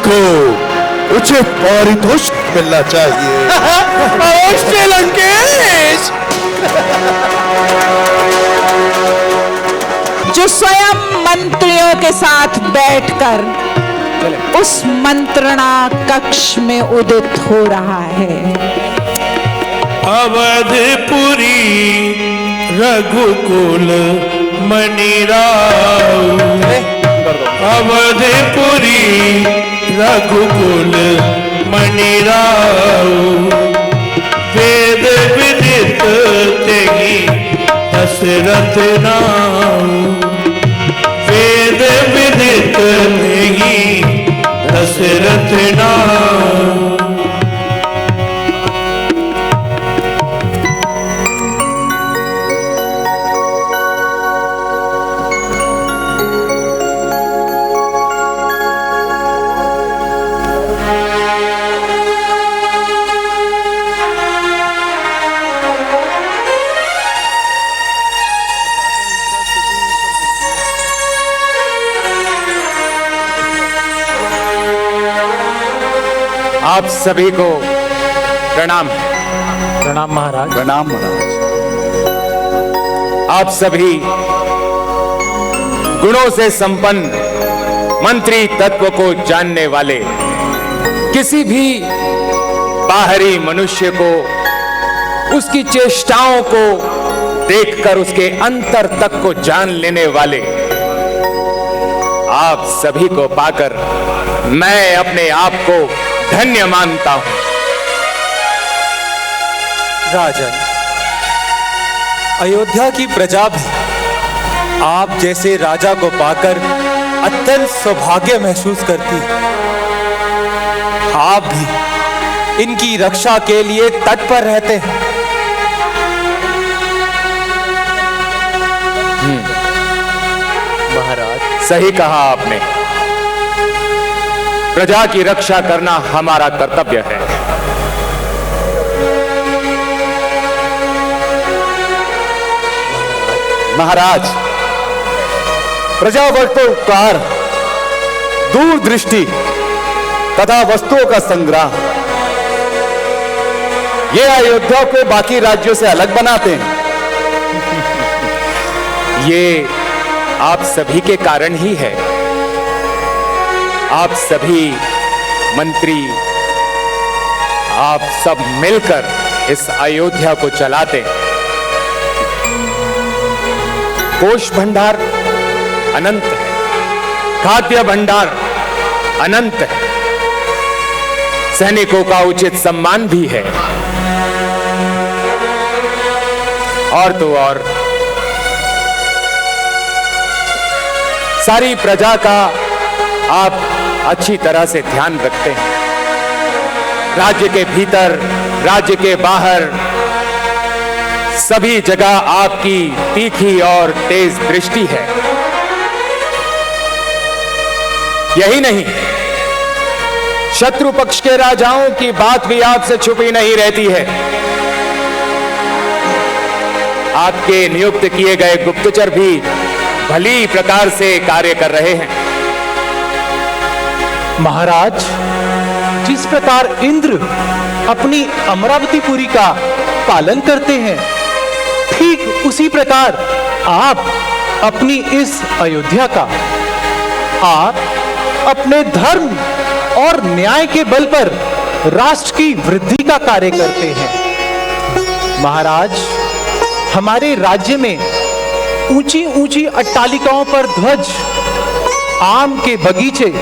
को उचित पारितोषिक मिलना चाहिए। अवश्य लंकेश। जो स्वयं मंत्रियों के साथ बैठकर उस मंत्रणा कक्ष में उदित हो रहा है। अवधपुरी रघुकुल मणिराव, अवधपुरी रघुकुल मणिराव, वेद विदित तेहि दशरथ नाम, वेद विदित तेहि दशरथ नाम। आप सभी को प्रणाम। प्रणाम महाराज। प्रणाम महाराज। आप सभी गुणों से संपन्न मंत्री तत्व को जानने वाले, किसी भी बाहरी मनुष्य को उसकी चेष्टाओं को देखकर उसके अंतर तक को जान लेने वाले, आप सभी को पाकर मैं अपने आप को धन्य मानता हूं। राजन, अयोध्या की प्रजा भी आप जैसे राजा को पाकर अत्यंत सौभाग्य महसूस करती है। आप भी इनकी रक्षा के लिए तत्पर रहते हैं। महाराज, सही कहा आपने। प्रजा की रक्षा करना हमारा कर्तव्य है। महाराज, प्रजावत्सोपकार, दूरदृष्टि तथा वस्तुओं का संग्रह, ये अयोध्या को बाकी राज्यों से अलग बनाते हैं। ये आप सभी के कारण ही है। आप सभी मंत्री, आप सब मिलकर इस अयोध्या को चलाते हैं। कोष भंडार अनंत है, खाद्य भंडार अनंत है, सैनिकों का उचित सम्मान भी है, और तो और सारी प्रजा का आप अच्छी तरह से ध्यान रखते हैं। राज्य के भीतर, राज्य के बाहर, सभी जगह आपकी तीखी और तेज दृष्टि है। यही नहीं, शत्रु पक्ष के राजाओं की बात भी आपसे छुपी नहीं रहती है। आपके नियुक्त किए गए गुप्तचर भी भली प्रकार से कार्य कर रहे हैं। महाराज, जिस प्रकार इंद्र अपनी अमरावतीपुरी का पालन करते हैं, ठीक उसी प्रकार आप अपनी इस अयोध्या का, आप अपने धर्म और न्याय के बल पर राष्ट्र की वृद्धि का कार्य करते हैं। महाराज, हमारे राज्य में ऊंची ऊंची अट्टालिकाओं पर ध्वज, आम के बगीचे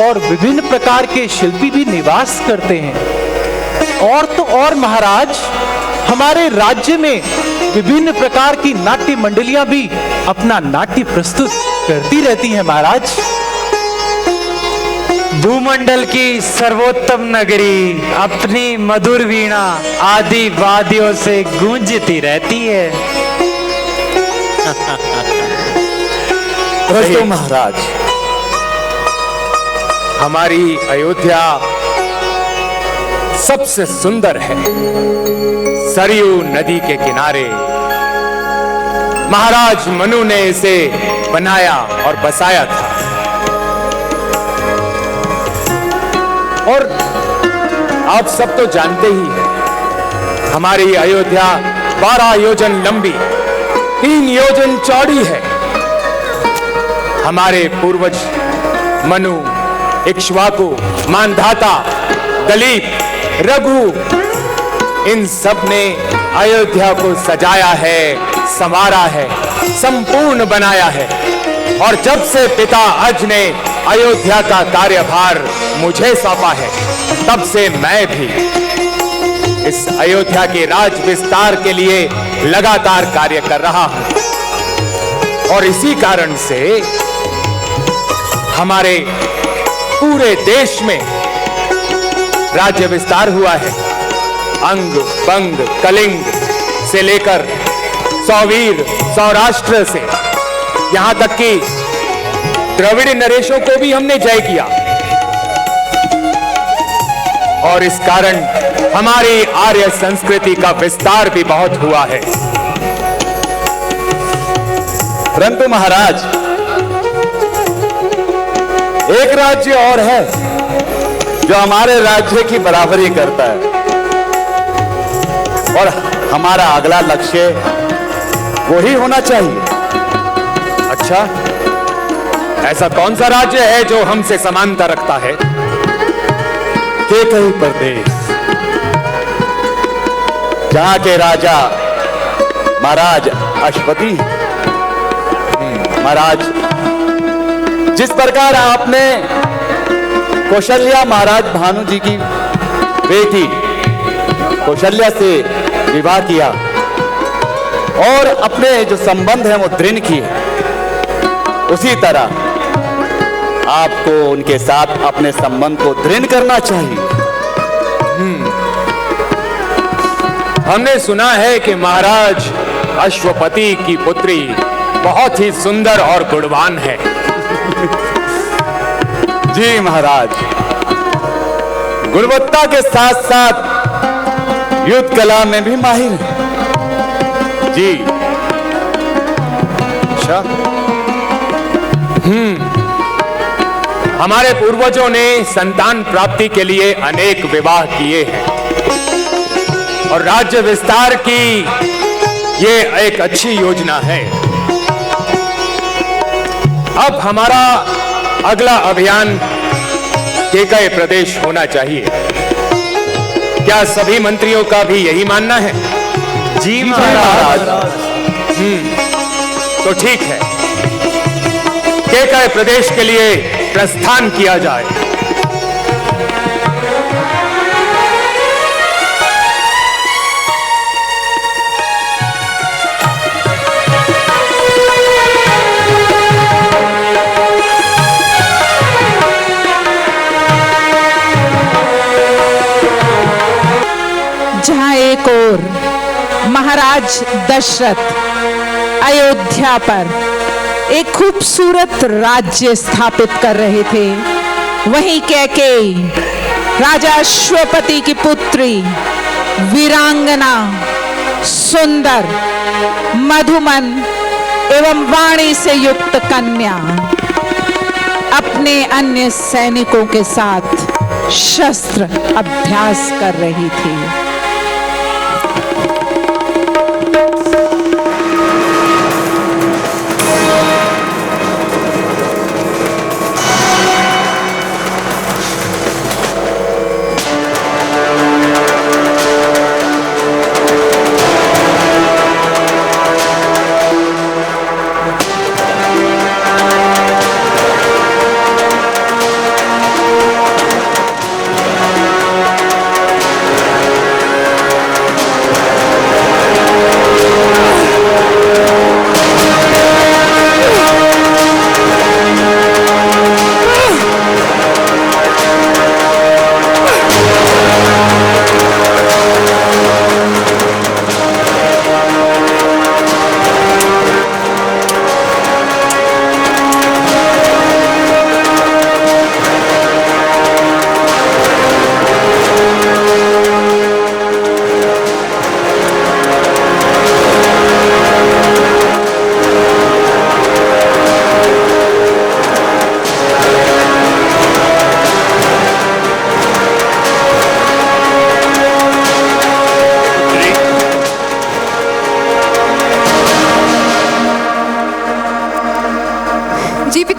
और विभिन्न प्रकार के शिल्पी भी निवास करते हैं। और तो और महाराज, हमारे राज्य में विभिन्न प्रकार की नाट्य मंडलियां भी अपना नाट्य प्रस्तुत करती रहती हैं। महाराज, भूमंडल की सर्वोत्तम नगरी अपनी मधुर वीणा आदि वाद्यों से गूंजती रहती है। तो महाराज, हमारी अयोध्या सबसे सुंदर है। सरयू नदी के किनारे महाराज मनु ने इसे बनाया और बसाया था। और आप सब तो जानते ही हैं, हमारी अयोध्या 12 योजन लंबी, 3 योजन चौड़ी है। हमारे पूर्वज मनु, इक्ष्वाकु, मानधाता, दलीप, रघु, इन सब ने अयोध्या को सजाया है, संवारा है, संपूर्ण बनाया है। और जब से पिता अज ने अयोध्या का कार्यभार मुझे सौंपा है, तब से मैं भी इस अयोध्या के राज विस्तार के लिए लगातार कार्य कर रहा हूं। और इसी कारण से हमारे पूरे देश में राज्य विस्तार हुआ है। अंग, बंग, कलिंग से लेकर सौवीर, सौराष्ट्र से यहां तक कि द्रविड़ नरेशों को भी हमने जय किया। और इस कारण हमारी आर्य संस्कृति का विस्तार भी बहुत हुआ है। परंतु महाराज, एक राज्य और है जो हमारे राज्य की बराबरी करता है, और हमारा अगला लक्ष्य वही होना चाहिए। अच्छा, ऐसा कौन सा राज्य है जो हमसे समानता रखता है? केकई प्रदेश, जहां के राजा महाराज अश्वती। महाराज, जिस प्रकार आपने कौशल्या महाराज भानु जी की बेटी कौशल्या से विवाह किया और अपने जो संबंध हैं वो दृढ़ किए, उसी तरह आपको उनके साथ अपने संबंध को दृढ़ करना चाहिए। हमने सुना है कि महाराज अश्वपति की पुत्री बहुत ही सुंदर और गुणवान है। जी महाराज, गुणवत्ता के साथ साथ युद्ध कला में भी माहिर है। जी। अच्छा। हमारे पूर्वजों ने संतान प्राप्ति के लिए अनेक विवाह किए हैं और राज्य विस्तार की ये एक अच्छी योजना है। अब हमारा अगला अभियान केकई प्रदेश होना चाहिए। क्या सभी मंत्रियों का भी यही मानना है? जी महाराज। तो ठीक है, केकई प्रदेश के लिए प्रस्थान किया जाए। जहां एक और महाराज दशरथ अयोध्या पर एक खूबसूरत राज्य स्थापित कर रहे थे, वहीं कैकेयी राजा अश्वपति की पुत्री, वीरांगना, सुंदर, मधुमन एवं वाणी से युक्त कन्या अपने अन्य सैनिकों के साथ शस्त्र अभ्यास कर रही थी।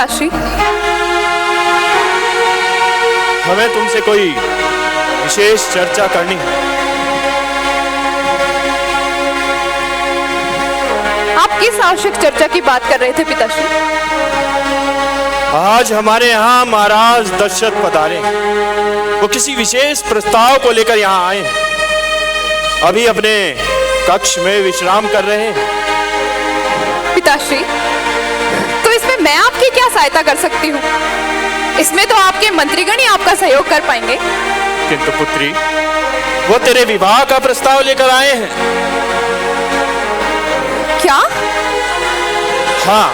पिताश्री। हमें तुमसे कोई विशेष चर्चा करनी है। आप किस आवश्यक चर्चा की बात कर रहे थे पिताश्री? आज हमारे यहाँ महाराज दशरथ पधारे हैं। वो किसी विशेष प्रस्ताव को लेकर यहाँ आए हैं। अभी अपने कक्ष में विश्राम कर रहे हैं। पिताश्री, तो इसमें मैं आपकी क्या सहायता कर सकती हूँ? इसमें तो आपके मंत्रीगण ही आपका सहयोग कर पाएंगे। किंतु पुत्री, वो तेरे विवाह का प्रस्ताव लेकर आए हैं। क्या? हाँ,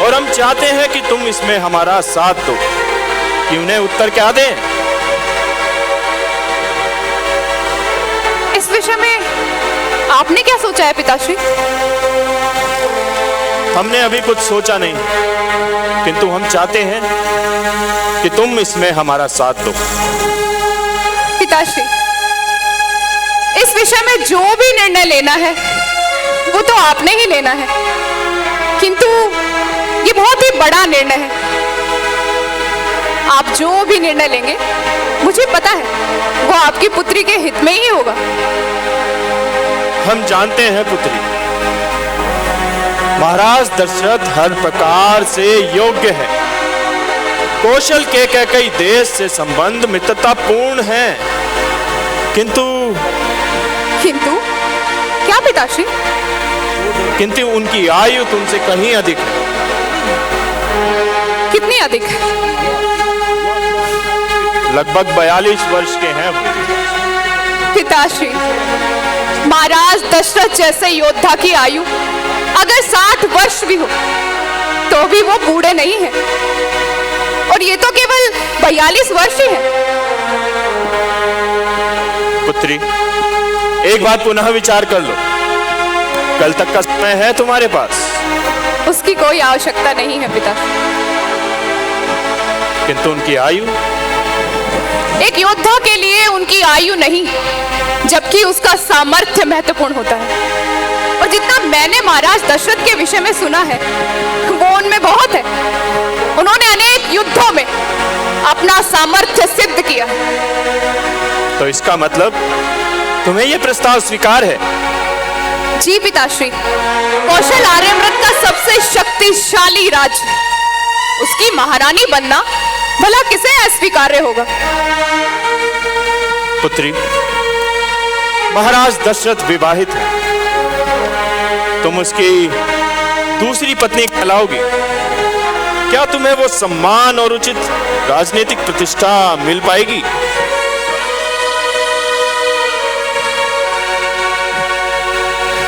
और हम चाहते हैं कि तुम इसमें हमारा साथ दो। कि उन्हें उत्तर क्या दें? इस विषय में आपने क्या सोचा है पिताश्री? हमने अभी कुछ सोचा नहीं, किंतु हम चाहते हैं कि तुम इसमें हमारा साथ दो। पिताश्री, इस विषय में जो भी निर्णय लेना है वो तो आपने ही लेना है, किंतु ये बहुत ही बड़ा निर्णय है। आप जो भी निर्णय लेंगे मुझे पता है वो आपकी पुत्री के हित में ही होगा। हम जानते हैं पुत्री, महाराज दशरथ हर प्रकार से योग्य है। कौशल के कई देश से संबंध मित्रतापूर्ण है, किंतु क्या पिताश्री? किंतु उनकी आयु तुमसे कहीं अधिक है। कितनी अधिक है? लगभग 42 वर्ष के हैं वो। पिताश्री, महाराज दशरथ जैसे योद्धा की आयु अगर 60 वर्ष भी हो तो भी वो बूढ़े नहीं हैं, और ये तो केवल 42 वर्ष ही है। पुत्री, एक बात पुनः विचार कर लो। कल तक का समय है तुम्हारे पास। उसकी कोई आवश्यकता नहीं है पिताश्री। किंतु उनकी आयु? एक योद्धा के लिए उनकी आयु नहीं, जबकि उसका सामर्थ्य महत्वपूर्ण होता है। और जितना मैंने महाराज दशरथ के विषय में सुना है वो उनमें बहुत है। उन्होंने अनेक युद्धों में अपना सामर्थ्य सिद्ध किया। तो इसका मतलब तुम्हें यह प्रस्ताव स्वीकार है? जी पिताश्री, कौशल आर्यव्रत का सबसे शक्तिशाली राज्य, उसकी महारानी बनना भला किसे अस्वीकार्य होगा? पुत्री, महाराज दशरथ विवाहित है। तुम उसकी दूसरी पत्नी कहलाओगी। क्या तुम्हें वो सम्मान और उचित राजनीतिक प्रतिष्ठा मिल पाएगी?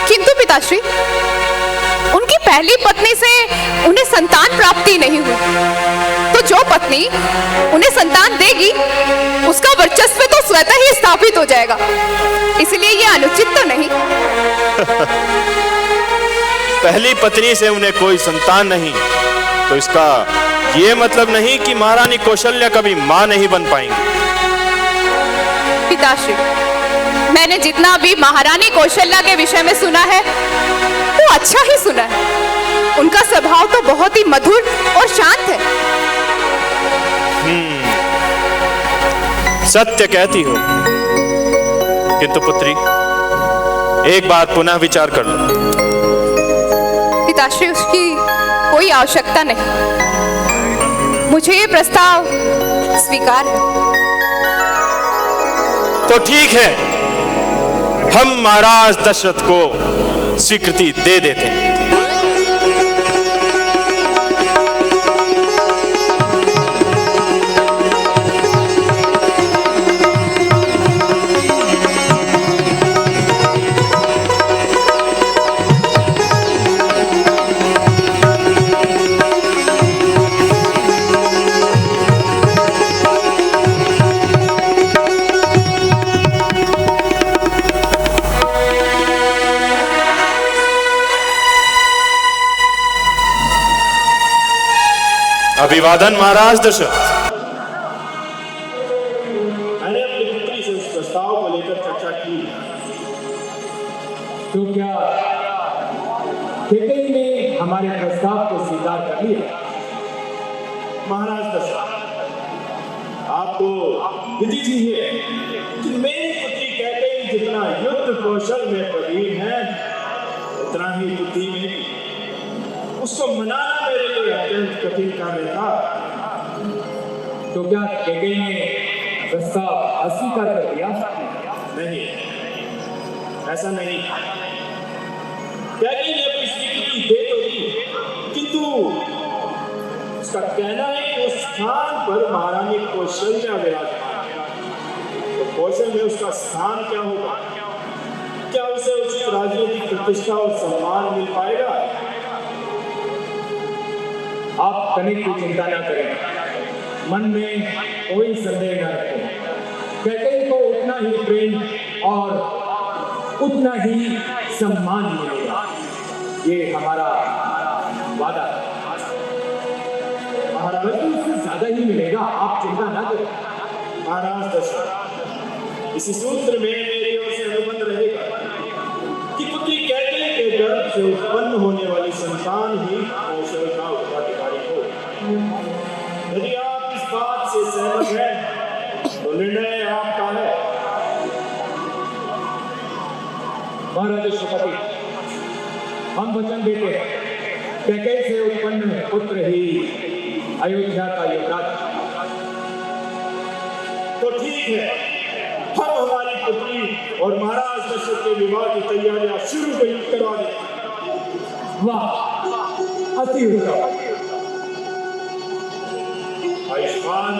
किंतु पिताश्री, उनकी पहली पत्नी से उन्हें संतान प्राप्ति नहीं हुई, तो जो पत्नी उन्हें संतान देगी उसका वर्चस्व तो स्वतः ही स्थापित हो जाएगा। इसलिए यह अनुचित तो नहीं। पहली पत्नी से उन्हें कोई संतान नहीं, तो इसका ये मतलब नहीं कि महारानी कौशल्या कभी मां नहीं बन पाएंगी। पिताश्री, मैंने जितना भी महारानी कौशल्या के विषय में सुना है वो अच्छा ही सुना है। उनका स्वभाव तो बहुत ही मधुर और शांत है। सत्य कहती हो, किंतु पुत्री एक बात पुनः विचार कर लो। पिताश्री, उसकी कोई आवश्यकता नहीं। मुझे ये प्रस्ताव स्वीकार है। तो ठीक है, हम महाराज दशरथ को स्वीकृति दे देते हैं। अभिवादन महाराज दशरथ। मैंने अपनी पुत्री से उस प्रस्ताव को लेकर चर्चा की। तो क्या केकई ने हमारे प्रस्ताव को स्वीकार कर लिया? महाराज दशरथ, आपको विधि चाहिए कि मेरी पुत्री कैकेयी जितना युद्ध कौशल में प्रवीण है, उतना ही बुद्धि में उसको मनाना मेरे लिए अत्यंत कठिन कार्य था। तो क्या कैकेयी ने प्रस्ताव अस्वीकार कर दिया? नहीं, ऐसा नहीं। कैकेयी ने अपनी स्वीकृति दे तो दी, किंतु उसका कहना है कि उस स्थान पर महारानी कौशल्या विराजमान है। तो कौशल में उसका स्थान क्या होगा? क्या उसे उचित राजनीतिक प्रतिष्ठा और सम्मान मिल पाएगा? आप तनिक की चिंता न करें, मन में कोई संदेह न रखें। कैकेयी को उतना ही प्रेम और उतना ही सम्मान मिलेगा, ये हमारा वादा है। महाराज, उससे ज्यादा ही मिलेगा, आप चिंता न करें। महाराज दशरथ, इसी सूत्र में मेरी ओर से अनुबंध रहेगा कि पुत्री कैकेयी के गर्भ से उत्पन्न होने वाली संतान ही कौशल का उत्तराधिकारी हो। यदि आप इस बात से सहमत हैं तो निर्णय आपका है। महाराज अश्वपति, हम वचन देते हैं, कैकेयी से उत्पन्न पुत्र ही अयोध्या का युवराज। तो ठीक है, हम हमारी पुत्री और महाराज दशरथ के विवाह की तैयारियां शुरू करवा दें। वाह, अति उत्तम। आयुष्मान